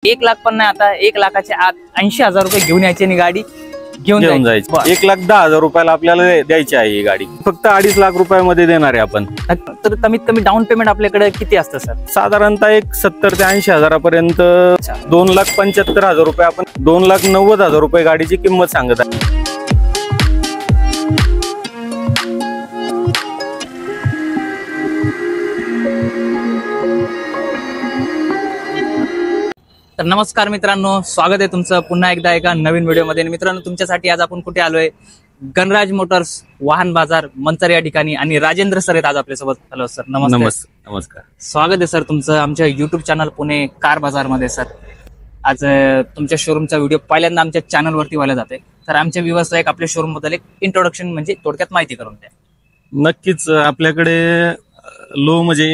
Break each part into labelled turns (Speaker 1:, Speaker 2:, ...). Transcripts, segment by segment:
Speaker 1: 1 लाख पण नाही, आता 1 लाखाच्या आत 80,000 रुपये घेऊन यायची आणि गाडी घेऊन जायची.
Speaker 2: 1,10,000 रुपयाला आपल्याला द्यायची आहे ही गाडी. फक्त 2.5 लाख रुपयामध्ये देणार आहे आपण.
Speaker 1: तर कमीत कमी डाऊन पेमेंट आपल्याकडे किती असतं सर?
Speaker 2: साधारणतः एक 70 ते 80,000पर्यंत. 2,75,000 रुपये आपण 2,90,000 रुपये गाडीची किंमत सांगत आहे.
Speaker 1: तर नमस्कार मित्रांनो, स्वागत आहे तुमचं पुन्हा एकदा एका नवीन व्हिडिओमध्ये. मित्रांनो, तुमच्यासाठी आज आपण कुठे आलोय? गणराज मोटर्स वाहन बाजार मंचर या ठिकाणी, आणि राजेंद्र सर आहेत आज आपल्यासोबत. हॅलो सर,
Speaker 2: नमस्कार.
Speaker 1: स्वागत आहे सर तुमचं आमच्या युट्यूब चॅनल पुणे कार बाजार मध्ये. सर, आज तुमच्या शोरूमचा व्हिडिओ पहिल्यांदा आमच्या चॅनलवरती व्हायला जाते. तर आमच्या व्ह्यूअर्सला एक आपल्या शोरूम बद्दल एक इंट्रोडक्शन म्हणजे थोडक्यात माहिती करून द्या.
Speaker 2: नक्कीच. आपल्याकडे लो म्हणजे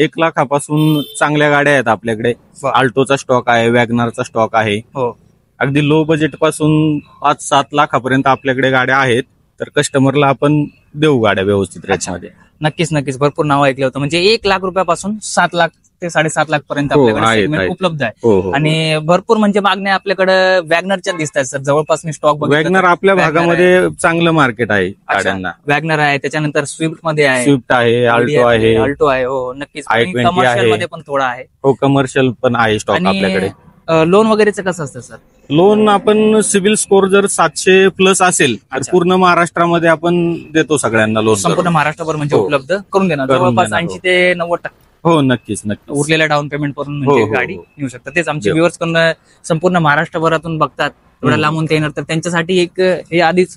Speaker 2: 1 लाखापासून चांगल्या गाड्या आहेत आपल्याकडे. आल्टोचा स्टॉक आहे, वॅगनारचा स्टॉक आहे.
Speaker 1: हो,
Speaker 2: अगदी लो बजेट पासून 5-7 लाखापर्यंत आपल्याकडे गाड्या आहेत. तर कस्टमरला आपण देऊ गाड्या व्यवस्थित रेटमध्ये.
Speaker 1: नक्कीच भरपूर नाव ऐकलं होतं. म्हणजे 1 लाख रुपयापासून 7 लाख ते 7.5 लाख पर्यंत आपल्याकडे सेगमेंट उपलब्ध आहे. आणि भरपूर म्हणजे मागण्या आपल्याकडे वॅगनरच्या दिसत आहेत सर. जवळपास मी स्टॉक
Speaker 2: वॅगनर आपल्या भागामध्ये चांगलं मार्केट आहे गाड्यांना.
Speaker 1: वॅगनर आहे, त्याच्यानंतर स्विफ्ट मध्ये आहे,
Speaker 2: स्विफ्ट आहे,
Speaker 1: आल्टो आहे. हो नक्कीच. कमर्शियल मध्ये पण थोडा आहे.
Speaker 2: हो, कमर्शियल पण आहे स्टॉक आपल्याकडे.
Speaker 1: लोन वगैरेचं कसं असतं सर?
Speaker 2: लोन आपण सिबिल स्कोर जर 700 प्लस असेल तर पूर्ण महाराष्ट्रामध्ये आपण देतो सगळ्यांना लोन.
Speaker 1: संपूर्ण महाराष्ट्रभर म्हणजे उपलब्ध करून देणार. जवळपास 80 ते 90%.
Speaker 2: हो, नक्कीच.
Speaker 1: उरलेल्या डाऊन पेमेंट करून म्हणजे गाडी घेऊ शकतात. तेच आमचे व्ह्युअर्स संपूर्ण महाराष्ट्रभरातून बघतात, एवढ्या लांबून ते येणार, तर त्यांच्यासाठी एक हे आधीच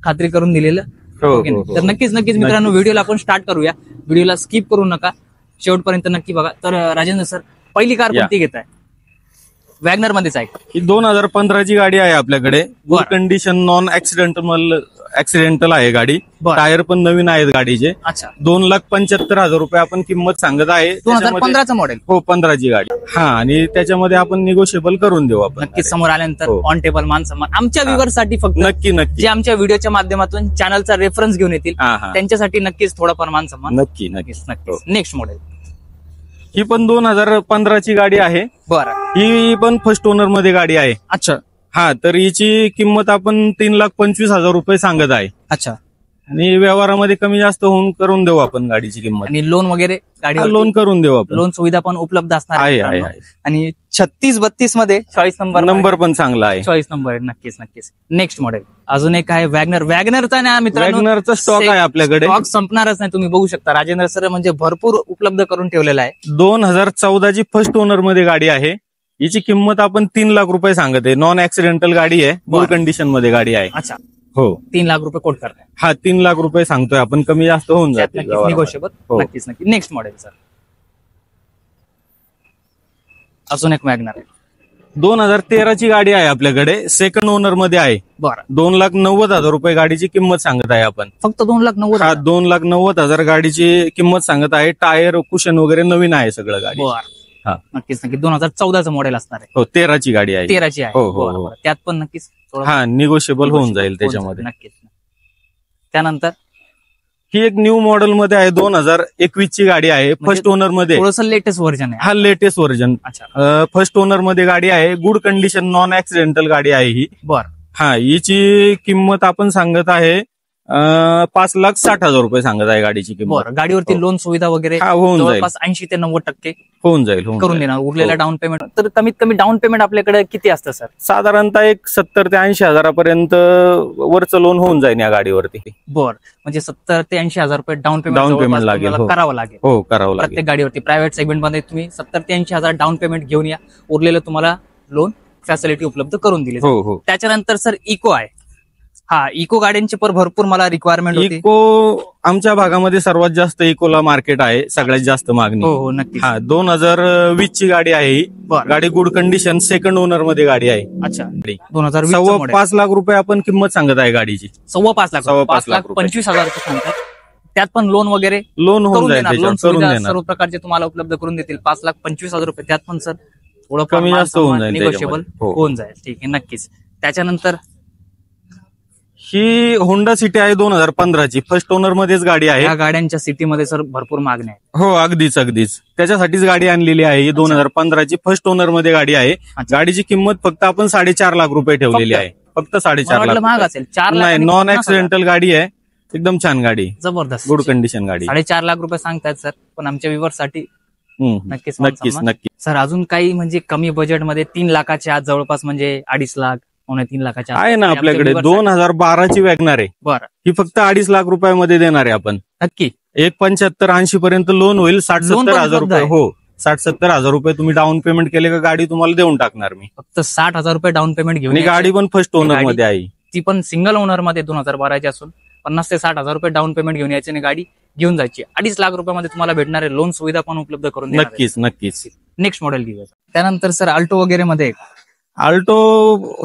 Speaker 1: खात्री करून दिलेलं. तर नक्कीच मित्रांनो, व्हिडिओला आपण स्टार्ट करूया. व्हिडिओला स्किप करू नका, शेवटपर्यंत नक्की बघा. तर राजेंद्र सर, पहिली कार कोणती घेत आहे? वॅगनर मध्येच आहे.
Speaker 2: ही 2015ची गाडी आहे आपल्याकडे. गुड कंडिशन, नॉन ऍक्सिडेंटल आहे गाडी. टायर पण नवीन आहेत गाडीचे. 2,75,000 रुपये आपण किंमत सांगत आहे.
Speaker 1: 2015चं मॉडेल.
Speaker 2: हो, 15ची गाडी. हा, आणि त्याच्यामध्ये आपण निगोशिएबल करून देऊ आपण.
Speaker 1: नक्कीच. समोर आल्यानंतर ऑन टेबल मान सन्मान आमच्या व्ह्युअर्स साठी फक्त.
Speaker 2: नक्की
Speaker 1: जे आमच्या व्हिडिओच्या माध्यमातून चॅनलचा रेफरन्स घेऊन येतील त्यांच्यासाठी नक्कीच थोडाफार मान सन्मान.
Speaker 2: नक्की.
Speaker 1: Next model.
Speaker 2: ही पण 2015ची गाडी आहे.
Speaker 1: बरं.
Speaker 2: ही पण फर्स्ट ओनर मध्ये गाडी आहे.
Speaker 1: अच्छा.
Speaker 2: हा, तर हिची किंमत आपण 3,25,000 रुपये सांगत आहे.
Speaker 1: अच्छा.
Speaker 2: आणि व्यवहारामध्ये कमी जास्त होऊन करून देऊ आपण गाडीची किंमत.
Speaker 1: आणि लोन वगैरे गाडी
Speaker 2: लोन करून देऊ आपण.
Speaker 1: लोन सुविधा पण उपलब्ध असणार
Speaker 2: आहे.
Speaker 1: आणि 3632 मध्ये चॉईस
Speaker 2: नंबर पण चांगला आहे.
Speaker 1: Choice number. नक्कीच. नेक्स्ट मॉडेल अजून एक आहे वॅगनरचा ना मित्रांनो.
Speaker 2: वॅगनरचा स्टॉक आहे आपल्याकडे.
Speaker 1: स्टॉक संपणारच नाही. तुम्ही बघू शकता राजेंद्र सर म्हणजे भरपूर उपलब्ध करून ठेवलेला आहे.
Speaker 2: 2014ची फर्स्ट ओनर मध्ये गाडी आहे. हिची किंमत आपण 3 लाख रुपये सांगत आहे. नॉन ऍक्सिडेंटल गाडी आहे, गुड कंडिशन मध्ये गाडी आहे.
Speaker 1: अच्छा.
Speaker 2: हो,
Speaker 1: 3 लाख रुपये कोट करताय.
Speaker 2: हा, 3 लाख रुपये सांगतोय आपण. कमी जास्त होऊन जाते
Speaker 1: निगोशिएबल. नक्कीच. नेक्स्ट मॉडेल सर अजून एक वॅगनर आहे.
Speaker 2: 2013ची गाडी आहे आपल्याकडे. सेकंड ओनर मध्ये आहे.
Speaker 1: बरं.
Speaker 2: 2,90,000 रुपये गाडीची किंमत सांगत आहे आपण.
Speaker 1: फक्त 2,90,000.
Speaker 2: हा, 2,90,000 गाडीची किंमत सांगत आहे. टायर, कुशन वगैरे नवीन आहे सगळं गाडी.
Speaker 1: हा, नक्कीच. 2014चं मॉडेल असणार आहे.
Speaker 2: हो, 13ची गाडी आहे.
Speaker 1: 13ची आहे.
Speaker 2: हो.
Speaker 1: त्यात पण नक्कीच
Speaker 2: हा, निगोशिएबल होऊन जाईल त्याच्यामध्ये.
Speaker 1: नक्कीच. त्यानंतर
Speaker 2: ही एक न्यू मॉडेल मध्ये आहे. 2021ची गाडी आहे. फर्स्ट ओनर मध्ये.
Speaker 1: थोडंसं लेटेस्ट व्हर्जन आहे.
Speaker 2: हा, लेटेस्ट व्हर्जन. फर्स्ट ओनर मध्ये गाडी आहे. गुड कंडिशन, नॉन ऍक्सिडेंटल गाडी आहे ही.
Speaker 1: बरं.
Speaker 2: हा, हिची किंमत आपण सांगत आहे 5,60,000 रुपये सांगत आहे गाडीची किंमत.
Speaker 1: गाडीवरती लोन सुविधा वगैरे
Speaker 2: होऊन जाईल.
Speaker 1: 80 ते 90%
Speaker 2: होऊन जाईल.
Speaker 1: करून देणार. उरलेला डाऊन पेमेंट. तर कमीत कमी डाऊन पेमेंट आपल्याकडे किती असतं सर?
Speaker 2: साधारणतः एक 70 ते 80,000पर्यंत वरचं लोन होऊन जाईल या गाडीवरती.
Speaker 1: बरं. म्हणजे 70 ते 80,000 रुपये डाऊन पेमेंट लागेल. करावं लागेल.
Speaker 2: हो, करावं लागेल.
Speaker 1: प्रत्येक गाडीवरती प्रायव्हेट सेगमेंट मध्ये तुम्ही 70 ते 80,000 डाऊन पेमेंट घेऊन या. उरलेलं तुम्हाला लोन फॅसिलिटी उपलब्ध करून दिली.
Speaker 2: हो. त्याच्यानंतर
Speaker 1: सर इको आहे. हा, इको गाड्यांची पण भरपूर मला रिक्वायरमेंट होती.
Speaker 2: इको आमच्या भागामध्ये सर्वात जास्त इकोला मार्केट आहे. सगळ्यात जास्त मागणी.
Speaker 1: हो, नक्की.
Speaker 2: हा, 2020ची गाडी आहे ही. गाडी गुड कंडिशन, सेकंड ओनर मध्ये गाडी आहे.
Speaker 1: अच्छा. 2020
Speaker 2: 5 लाख रुपये आपण किंमत सांगत आहे गाडीची.
Speaker 1: 5.25 लाख. 5,25,000 रुपये सांगतात. त्यात पण लोन वगैरे
Speaker 2: लोन होऊन जाईल.
Speaker 1: लोन सुविधा सर्व प्रकारचे तुम्हाला उपलब्ध करून देतील. 5,25,000 रुपये. त्यात पण सर थोडं
Speaker 2: कमी जास्त होऊन जाईल.
Speaker 1: निगोशिएबल होऊन जाईल. ठीक आहे. नक्कीच. त्याच्यानंतर
Speaker 2: ही होंडा सिटी आहे 2015ची, फर्स्ट ओनर मध्येच गाडी आहे.
Speaker 1: या गाड्यांच्या सिटीमध्ये सर भरपूर मागणी आहे.
Speaker 2: हो अगदीच अगदीच, त्याच्यासाठीच गाडी आणलेली आहे. ही 2015ची फर्स्ट ओनर मध्ये गाडी आहे. गाडीची किंमत फक्त आपण 4.5 लाख रुपये ठेवलेली आहे. फक्त 4.5 लाख.
Speaker 1: महाग असेल. 4 लाख
Speaker 2: नाही, नॉन ऍक्सिडेंटल गाडी आहे, एकदम छान गाडी,
Speaker 1: जबरदस्त
Speaker 2: गुड कंडिशन गाडी.
Speaker 1: 4.5 लाख रुपये सांगतायत सर, पण आमच्या व्ह्युअर्ससाठी नक्कीच
Speaker 2: नक्कीच नक्की.
Speaker 1: सर अजून काही म्हणजे कमी बजेटमध्ये 3 लाखाच्या आत जवळपास म्हणजे 2.5 लाख 3 लाखाच्या
Speaker 2: आहे ना आपल्याकडे. 2012ची वॅगनार आहे.
Speaker 1: बरं,
Speaker 2: ही फक्त 2.5 लाख रुपयामध्ये देणार आहे आपण.
Speaker 1: नक्की
Speaker 2: 1.75-80 पर्यंत लोन होईल. 60-70 हजार रुपये. हो 60-70 हजार रुपये तुम्ही डाऊन पेमेंट केले का गाडी तुम्हाला देऊन टाकणार मी.
Speaker 1: फक्त 60,000 रुपये डाऊन पेमेंट घेऊन.
Speaker 2: आणि गाडी पण फर्स्ट ओनर मध्ये आहे,
Speaker 1: ती पण सिंगल ओनर मध्ये 2012ची असून 50 ते 60 हजार रुपये डाऊन पेमेंट घेऊन यायची आणि गाडी घेऊन जायची. 2.5 लाख रुपयामध्ये तुम्हाला भेटणारे लोन सुविधा पण उपलब्ध करून देणार आहे.
Speaker 2: नक्कीच नक्कीच.
Speaker 1: नेक्स्ट मॉडेल घेऊया. त्यानंतर सर अल्टो वगैरे मध्ये
Speaker 2: अल्टो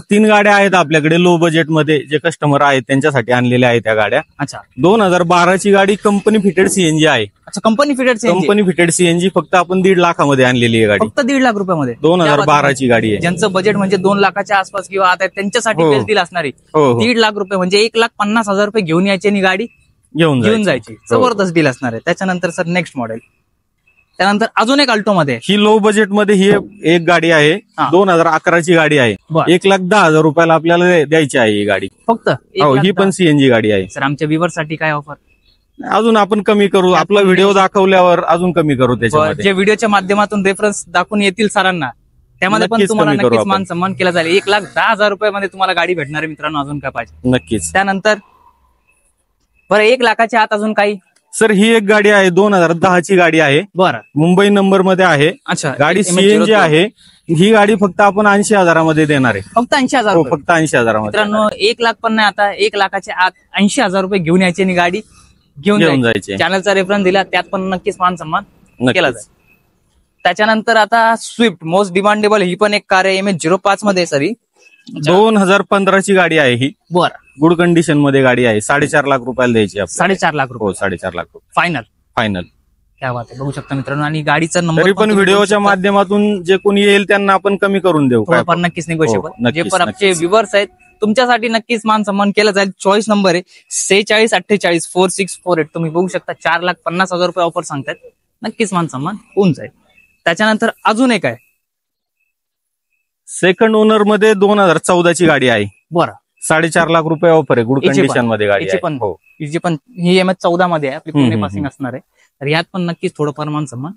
Speaker 2: 3 गाड्या आहेत आपल्याकडे लो बजेट मध्ये, जे कस्टमर आहेत त्यांच्यासाठी आणलेल्या आहेत त्या गाड्या.
Speaker 1: अच्छा,
Speaker 2: 2012ची गाडी कंपनी फिटेड सीएनजी आहे.
Speaker 1: अच्छा, कंपनी फिटेड
Speaker 2: सीएनजी फक्त आपण 1.5 लाखामध्ये आणलेली आहे गाडी.
Speaker 1: फक्त 1.5 लाख रुपयामध्ये
Speaker 2: 2012ची गाडी आहे.
Speaker 1: ज्यांचं बजेट म्हणजे 2 लाखाच्या आसपास किंवा आता त्यांच्यासाठी
Speaker 2: हो.
Speaker 1: बेस्ट डील असणारी.
Speaker 2: हो
Speaker 1: 1.5 लाख रुपये म्हणजे 1,50,000 रुपये घेऊन यायची आणि गाडी
Speaker 2: घेऊन
Speaker 1: जायची. जबरदस्त डील असणार आहे. त्याच्यानंतर सर नेक्स्ट मॉडेल, त्यानंतर अजून एक अल्टो मध्ये.
Speaker 2: ही लो बजेट मध्ये ही एक गाडी आहे. 2011ची गाडी आहे. 1,10,000 रुपयाला आपल्याला द्यायची आहे ही गाडी
Speaker 1: फक्त.
Speaker 2: ही पण सीएनजी गाडी आहे.
Speaker 1: सर आमच्या व्ह्युअर साठी काय ऑफर?
Speaker 2: अजून आपण कमी करू, आपला व्हिडिओ दाखवल्यावर अजून कमी करू त्याच्यामध्ये.
Speaker 1: जे व्हिडिओच्या माध्यमातून रेफरन्स दाखवून येतील सरांना त्यामध्ये पण तुम्हाला नक्कीच मान सन्मान केला जाईल. 1,10,000 रुपयामध्ये तुम्हाला गाडी भेटणार आहे मित्रांनो. अजून काय पाहिजे?
Speaker 2: नक्कीच.
Speaker 1: त्यानंतर बरं 1 लाखाच्या आत अजून काही?
Speaker 2: सर ही एक गाडी आहे 2010ची गाडी आहे.
Speaker 1: बरं,
Speaker 2: मुंबई नंबर मध्ये आहे.
Speaker 1: अच्छा,
Speaker 2: गाडी सीएनजी आहे. ही गाडी फक्त आपण 80,000 मध्ये देणार आहे.
Speaker 1: फक्त 80,000?
Speaker 2: हो फक्त 80,000 मध्ये.
Speaker 1: मित्रांनो 1 लाख पण नाही, आता 1 लाखाच्या आत 80,000 रुपये घेऊन यायची आणि गाडी घेऊन जायची. चॅनलचा रेफरन्स दिला त्यात पण नक्कीच मान सन्मान केला जाईल. त्याच्यानंतर आता स्विफ्ट मोस्ट डिमांडेबल, ही पण एक कार आहे MH05 मध्ये. सरी
Speaker 2: 2015ची गाडी आहे ही.
Speaker 1: बरं,
Speaker 2: गुड कंडिशन मध्ये गाडी आहे. 4.5 लाख रुपयाला द्यायची.
Speaker 1: 4.5 लाख रुपये?
Speaker 2: हो 4.5 लाख रुपये
Speaker 1: फायनल. क्या बात आहे, बघू शकता मित्रांनो. आणि गाडीचा नंबर
Speaker 2: तरी पण व्हिडिओच्या माध्यमातून जे कोणी येईल त्यांना आपण कमी करून देऊ.
Speaker 1: नक्कीच निगोशिएबल. जे पण आमचे व्ह्युअर्स आहेत तुमच्यासाठी नक्कीच मान सन्मान केला जाईल. चॉईस नंबर आहे 46484648. तुम्ही बघू शकता 4,50,000 रुपये ऑफर सांगतायत. नक्कीच मान सन्मान होऊन जाईल. त्याच्यानंतर अजून एक आहे
Speaker 2: सेकंड ओनर मध्ये 2014ची गाडी आहे.
Speaker 1: बरं,
Speaker 2: 4.5 लाख रुपये ऑफर आहे. गुड कंडिशन मध्ये गाडी आहे.
Speaker 1: हिची पण ही MH14 मध्ये आहे. आपली पुणे पासिंग असणार आहे. तर यात पण नक्कीच थोडंफार मान सन्मान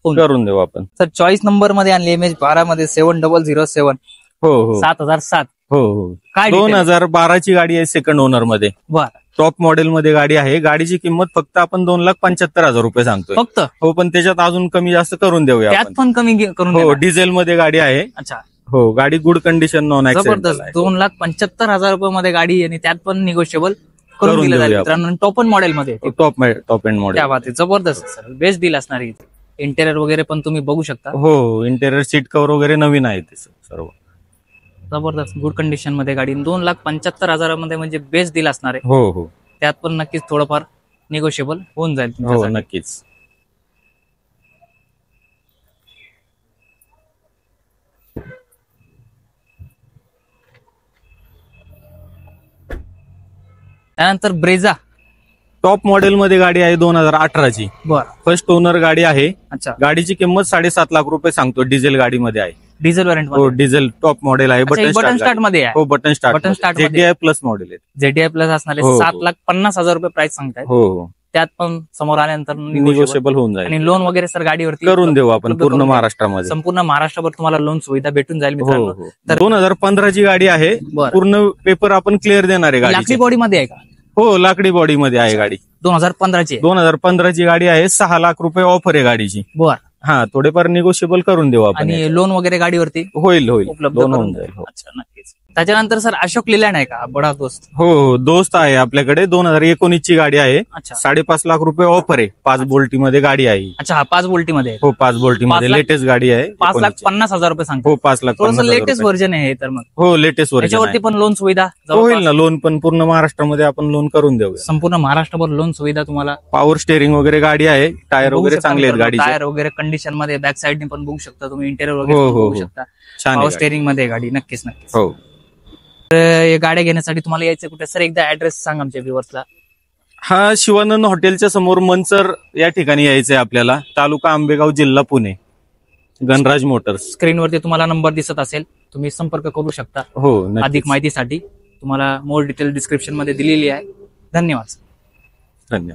Speaker 2: करून देऊ आपण.
Speaker 1: सर चॉईस नंबर मध्ये आणली MH12 मध्ये 7007.
Speaker 2: हो
Speaker 1: 7007.
Speaker 2: हो काय 2012ची गाडी आहे सेकंड ओनर मध्ये.
Speaker 1: बरं,
Speaker 2: टॉप मॉडेल मध्ये गाडी आहे. गाडीची किंमत फक्त आपण 2,75,000 रुपये सांगतोय
Speaker 1: फक्त.
Speaker 2: हो पण त्याच्यात अजून कमी जास्त करून देऊया.
Speaker 1: त्यात पण कमी करून.
Speaker 2: हो डिझेल मध्ये गाडी आहे.
Speaker 1: अच्छा,
Speaker 2: हो गाडी गुड कंडिशन नॉन
Speaker 1: जबरदस्त. 2,75,000 रुपये गाडी आणि त्यात पण निगोशिएबल करून दिलं जाईल मित्रांनो. टॉप एंड मॉडेल मध्ये.
Speaker 2: Top end model.
Speaker 1: क्या बात आहे, जबरदस्त सर. बेस्ट डील असणार आहे. इंटेरियर वगैरे पण तुम्ही बघू शकता.
Speaker 2: हो इंटेरियर सीट कव्हर वगैरे नवीन आहे ते सर्व.
Speaker 1: जबरदस्त गुड कंडिशन मध्ये गाडी. 2,75,000 मध्ये म्हणजे बेस्ट डील असणार आहे.
Speaker 2: हो
Speaker 1: त्यात पण नक्कीच थोडंफार निगोशिएबल होऊन जाईल.
Speaker 2: हो नक्कीच.
Speaker 1: त्यानंतर ब्रेझा
Speaker 2: टॉप मॉडेल मध्ये गाडी आहे 2018ची.
Speaker 1: बरं,
Speaker 2: फर्स्ट ओनर गाडी आहे.
Speaker 1: अच्छा,
Speaker 2: गाडीची किंमत 7.5 लाख रुपये सांगतो. डिझेल गाडीमध्ये आहे.
Speaker 1: Diesel variant?
Speaker 2: हो डिझेल टॉप मॉडेल आहे.
Speaker 1: बटन स्टार्ट मध्ये आहे.
Speaker 2: हो button start. ZDI plus model आहे.
Speaker 1: ZDI प्लस असणार आहे. 7,50,000 रुपये प्राइस सांगताय.
Speaker 2: हो
Speaker 1: त्यात पण समोर आल्यानंतर
Speaker 2: निगोशिएबल होऊन जाईल.
Speaker 1: आणि लोन वगैरे सर गाडीवरती
Speaker 2: करून देऊ आपण पूर्ण महाराष्ट्रामध्ये.
Speaker 1: संपूर्ण महाराष्ट्रभर तुम्हाला लोन सुविधा भेटून जाईल मित्रांनो.
Speaker 2: तर 2015ची गाडी आहे. पूर्ण पेपर आपण क्लिअर देणार आहे.
Speaker 1: लाकडी बॉडी मध्ये आहे का?
Speaker 2: हो लाकडी बॉडी मध्ये आहे गाडी.
Speaker 1: 2015ची
Speaker 2: गाडी आहे. 6 लाख रुपये ऑफर आहे गाडीची.
Speaker 1: बरं,
Speaker 2: हा थोडेफार निगोशिएबल करून देऊ आपण.
Speaker 1: आणि लोन वगैरे गाडीवरती
Speaker 2: होईल
Speaker 1: उपलब्ध
Speaker 2: होऊन जाईल.
Speaker 1: अच्छा, नक्कीच. त्याच्यानंतर सर अशोक लेलँड आहे का? बडा दोस्त.
Speaker 2: हो दोस्त आहे आपल्याकडे. 2019ची गाडी आहे. 5.5 लाख रुपये ऑफर आहे. 5 बोल्टी मध्ये गाडी आहे.
Speaker 1: अच्छा, 5 बोल्टी मध्ये.
Speaker 2: हो 5 बोल्टी मध्ये लेटेस्ट गाडी आहे.
Speaker 1: 5,50,000 रुपये सांगतो.
Speaker 2: हो 5,50,000.
Speaker 1: लेटेस्ट व्हर्जन आहे तर मग.
Speaker 2: हो लेटेस्ट व्हर्जन.
Speaker 1: त्याच्यावरती पण लोन सुविधा
Speaker 2: होईल ना. लोन पण पूर्ण महाराष्ट्रामध्ये आपण लोन करून देऊ.
Speaker 1: संपूर्ण महाराष्ट्रभर लोन सुविधा तुम्हाला.
Speaker 2: पॉवर स्टेअरिंग वगैरे गाडी आहे. टायर वगैरे चांगले आहेत गाडी.
Speaker 1: टायर वगैरे कंडिशन मध्ये. बॅक साईडने पण बघू शकता तुम्ही. इंटेरियर वगैरे बघू शकता. पॉवर स्टेअरिंग मध्ये गाडी. नक्कीच.
Speaker 2: हो
Speaker 1: तर या गाड्या घेण्यासाठी तुम्हाला यायचं कुठे सर, एकदा ऍड्रेस सांग आमच्या व्ह्युअर्सला.
Speaker 2: हा शिवानंद हॉटेलच्या समोर मनसर या ठिकाणी यायचंय आपल्याला, तालुका आंबेगाव, जिल्हा पुणे. गणराज मोटर्स.
Speaker 1: स्क्रीनवरती तुम्हाला नंबर दिसत असेल, तुम्ही संपर्क करू शकता.
Speaker 2: हो,
Speaker 1: अधिक माहितीसाठी तुम्हाला मोर डिटेल डिस्क्रिप्शन मध्ये दिलेली आहे. धन्यवाद.
Speaker 2: धन्यवाद.